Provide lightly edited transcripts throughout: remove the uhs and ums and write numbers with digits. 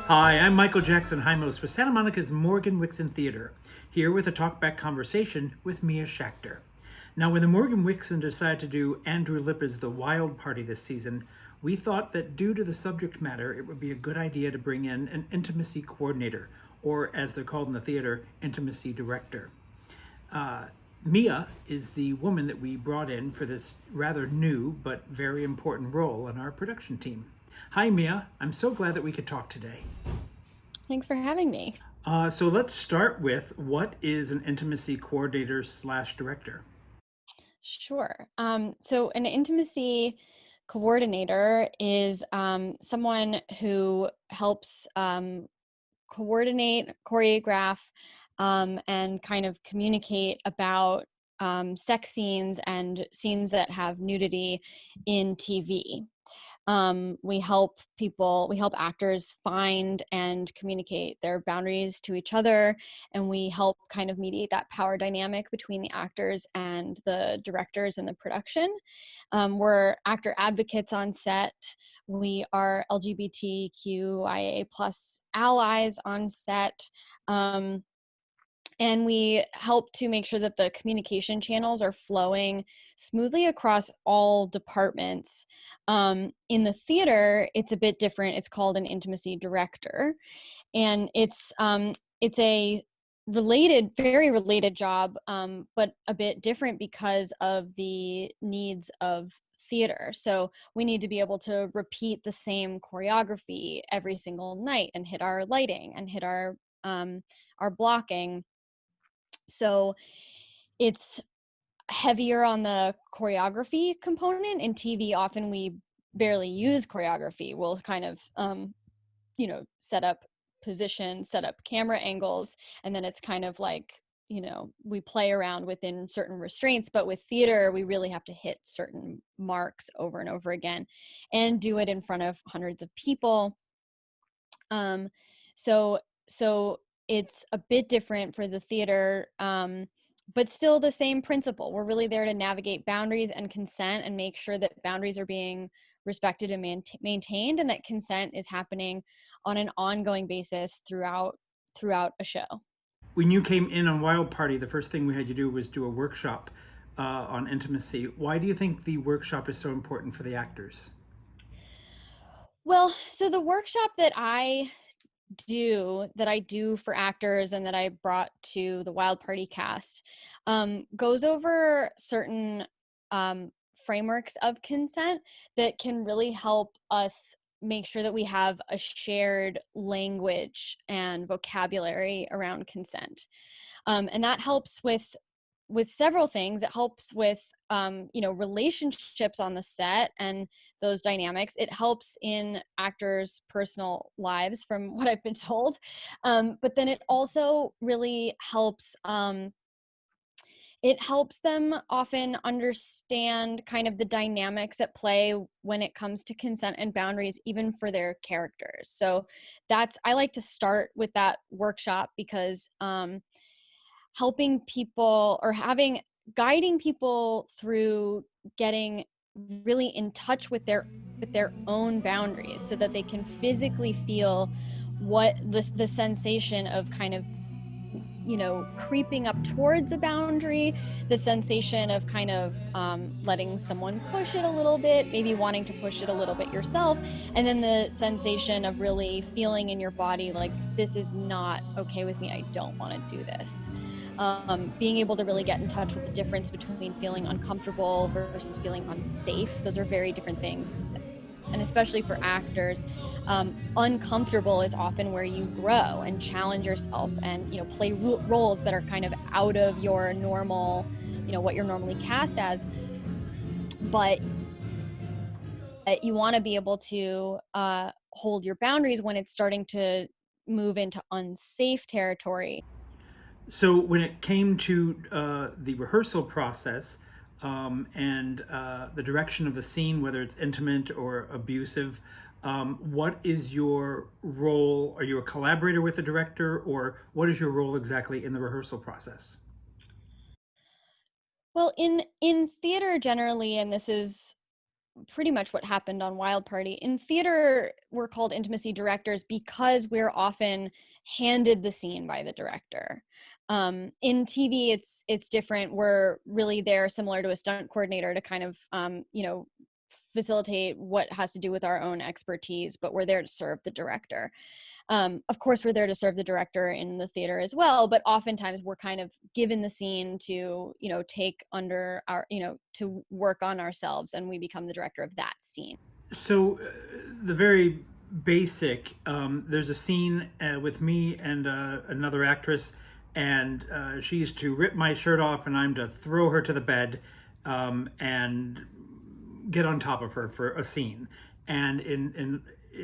Hi, I'm Michael Jackson Heimos for Santa Monica's Morgan Wixon Theater, here with a talkback conversation with Mia Schachter. Now, when the Morgan Wixon decided to do Andrew Lippa's The Wild Party this season, we thought that due to the subject matter, it would be a good idea to bring in an intimacy coordinator, or as they're called in the theater, intimacy director. Mia is the woman that we brought in for this rather new but very important role on our production team. Hi, Mia. I'm so glad that we could talk today. Thanks for having me. So let's start with what is an intimacy coordinator slash director? Sure. So an intimacy coordinator is someone who helps coordinate, choreograph, and kind of communicate about sex scenes and scenes that have nudity in TV. We help actors find and communicate their boundaries to each other, and we help kind of mediate that power dynamic between the actors and the directors in the production. We're actor advocates on set. We are LGBTQIA plus allies on set. And we help to make sure that the communication channels are flowing smoothly across all departments. In the theater, it's a bit different. It's called an intimacy director, and it's a very related job, but a bit different because of the needs of theater. So we need to be able to repeat the same choreography every single night and hit our lighting and hit our blocking. So it's heavier on the choreography component. In TV, often we barely use choreography. We'll kind of, set up position, set up camera angles, and then it's kind of like, we play around within certain restraints. But with theater, we really have to hit certain marks over and over again and do it in front of hundreds of people. Um, so so it's a bit different for the theater, but still the same principle. We're really there to navigate boundaries and consent and make sure that boundaries are being respected and maintained, and that consent is happening on an ongoing basis throughout a show. When you came in on Wild Party, the first thing we had you do was do a workshop on intimacy. Why do you think the workshop is so important for the actors? Well, so the workshop that I do for actors and that I brought to the Wild Party cast goes over certain frameworks of consent that can really help us make sure that we have a shared language and vocabulary around consent. And that helps with several things. It helps with relationships on the set and those dynamics. It helps in actors' personal lives, from what I've been told. But then it also really helps. It helps them often understand kind of the dynamics at play when it comes to consent and boundaries, even for their characters. So I like to start with that workshop because helping people or having guiding people through getting really in touch with their own boundaries so that they can physically feel what the sensation of kind of creeping up towards a boundary, the sensation of kind of letting someone push it a little bit, maybe wanting to push it a little bit yourself, and then the sensation of really feeling in your body like, this is not okay with me, I don't want to do this. Being able to really get in touch with the difference between feeling uncomfortable versus feeling unsafe. Those are very different things. And especially for actors, uncomfortable is often where you grow and challenge yourself and play roles that are kind of out of your normal, what you're normally cast as. But you want to be able to hold your boundaries when it's starting to move into unsafe territory. So when it came to the rehearsal process and the direction of the scene, whether it's intimate or abusive, what is your role? Are you a collaborator with the director, or what is your role exactly in the rehearsal process? Well, in theater generally, and this is pretty much what happened on Wild Party. In theater, we're called intimacy directors because we're often handed the scene by the director. In TV, it's different. We're really there, similar to a stunt coordinator, to kind of facilitate what has to do with our own expertise, but we're there to serve the director. Of course, we're there to serve the director in the theater as well, but oftentimes we're kind of given the scene to, take under our, to work on ourselves, and we become the director of that scene. So, the very basic, there's a scene with me and another actress, and she's to rip my shirt off, and I'm to throw her to the bed and get on top of her for a scene. And in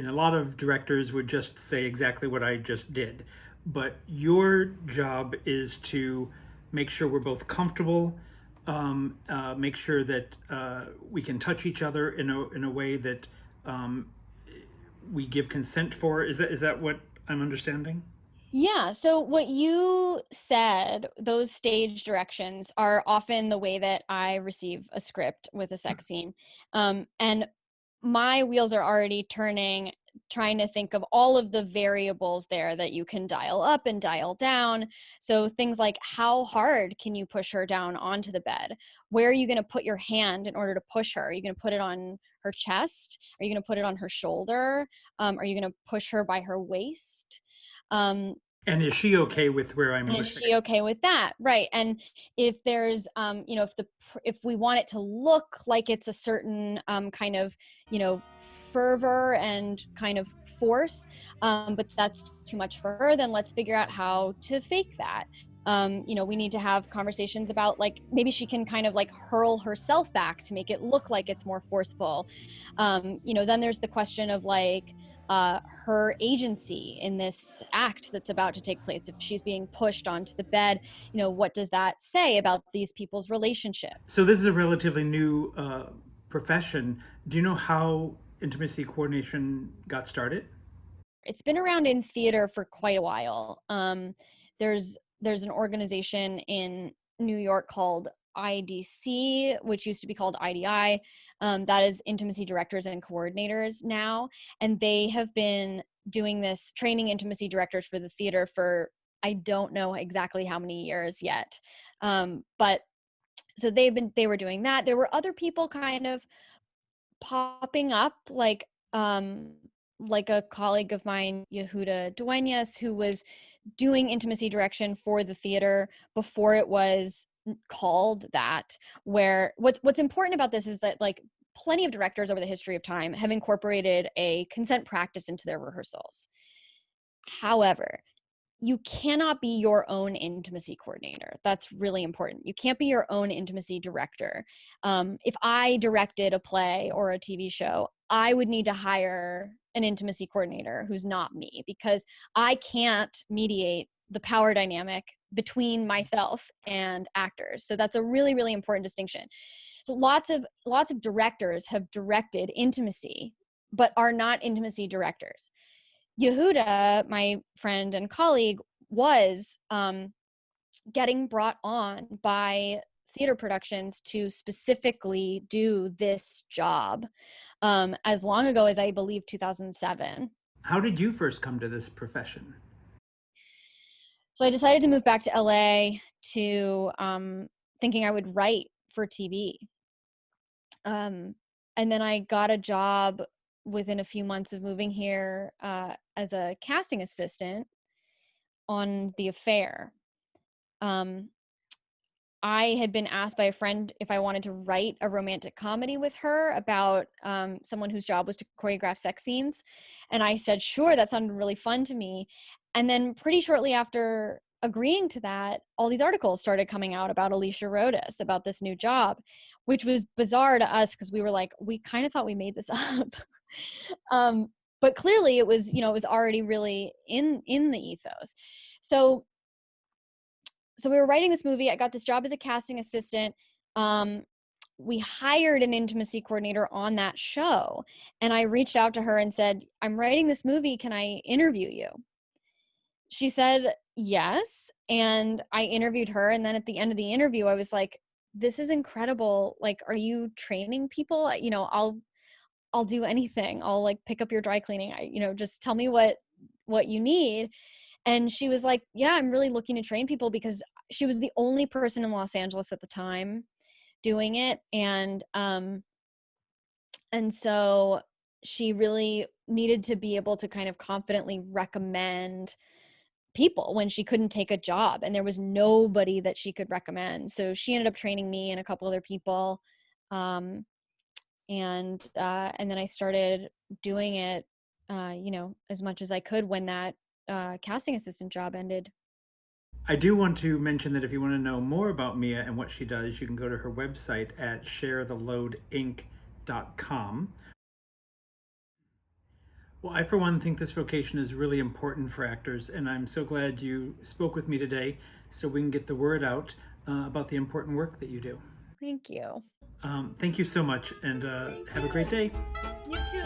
a lot of directors would just say exactly what I just did. But your job is to make sure we're both comfortable, make sure that we can touch each other in a way that we give consent for. Is that what I'm understanding? Yeah. So what you said, those stage directions are often the way that I receive a script with a sex scene. And my wheels are already turning, trying to think of all of the variables there that you can dial up and dial down. So things like, how hard can you push her down onto the bed? Where are you going to put your hand in order to push her? Are you going to put it on her chest? Are you going to put it on her shoulder? Are you going to push her by her waist? Um, And is she okay with where I'm and is pushing? she okay with that? Right. And if there's, if we want it to look like it's a certain kind of, fervor and kind of force, but that's too much for her, then let's figure out how to fake that. We need to have conversations about, like, maybe she can kind of like hurl herself back to make it look like it's more forceful. Then there's the question of like, her agency in this act that's about to take place. If she's being pushed onto the bed, what does that say about these people's relationship? So this is a relatively new profession. Do you know how intimacy coordination got started? It's been around in theater for quite a while. There's an organization in New York called IDC, which used to be called IDI. That is Intimacy Directors and Coordinators now, and they have been doing this, training intimacy directors for the theater for, I don't know exactly how many years yet. But so they were doing that. There were other people kind of popping up, like a colleague of mine, Yehuda Duenas, who was doing intimacy direction for the theater before it was called that. Where what's important about this is that, like, plenty of directors over the history of time have incorporated a consent practice into their rehearsals. However, you cannot be your own intimacy coordinator. That's really important. You can't be your own intimacy director. If I directed a play or a TV show, I would need to hire an intimacy coordinator who's not me, because I can't mediate the power dynamic between myself and actors. So that's a really, really important distinction. So lots of directors have directed intimacy, but are not intimacy directors. Yehuda, my friend and colleague, was getting brought on by theater productions to specifically do this job as long ago as, I believe, 2007. How did you first come to this profession? So I decided to move back to LA to thinking I would write for TV. And then I got a job within a few months of moving here as a casting assistant on The Affair. Um, I had been asked by a friend if I wanted to write a romantic comedy with her about someone whose job was to choreograph sex scenes. And I said, sure, that sounded really fun to me. And then pretty shortly after agreeing to that, all these articles started coming out about Alicia Rodas, about this new job, which was bizarre to us because we were like, we kind of thought we made this up. But clearly it was, it was already really in the ethos. So we were writing this movie. I got this job as a casting assistant. We hired an intimacy coordinator on that show. And I reached out to her and said, I'm writing this movie. Can I interview you? She said yes. And I interviewed her. And then at the end of the interview, I was like, this is incredible. Like, are you training people? You know, I'll do anything. I'll like pick up your dry cleaning. Just tell me what you need. And she was like, yeah, I'm really looking to train people, because she was the only person in Los Angeles at the time doing it. And so she really needed to be able to kind of confidently recommend people when she couldn't take a job, and there was nobody that she could recommend. So she ended up training me and a couple other people. Um, and then I started doing it, as much as I could when that casting assistant job ended. I do want to mention that if you want to know more about Mia and what she does, you can go to her website at sharetheloadinc.com. Well, I, for one, think this vocation is really important for actors, and I'm so glad you spoke with me today so we can get the word out about the important work that you do. Thank you. Thank you so much, and have a great day. You too.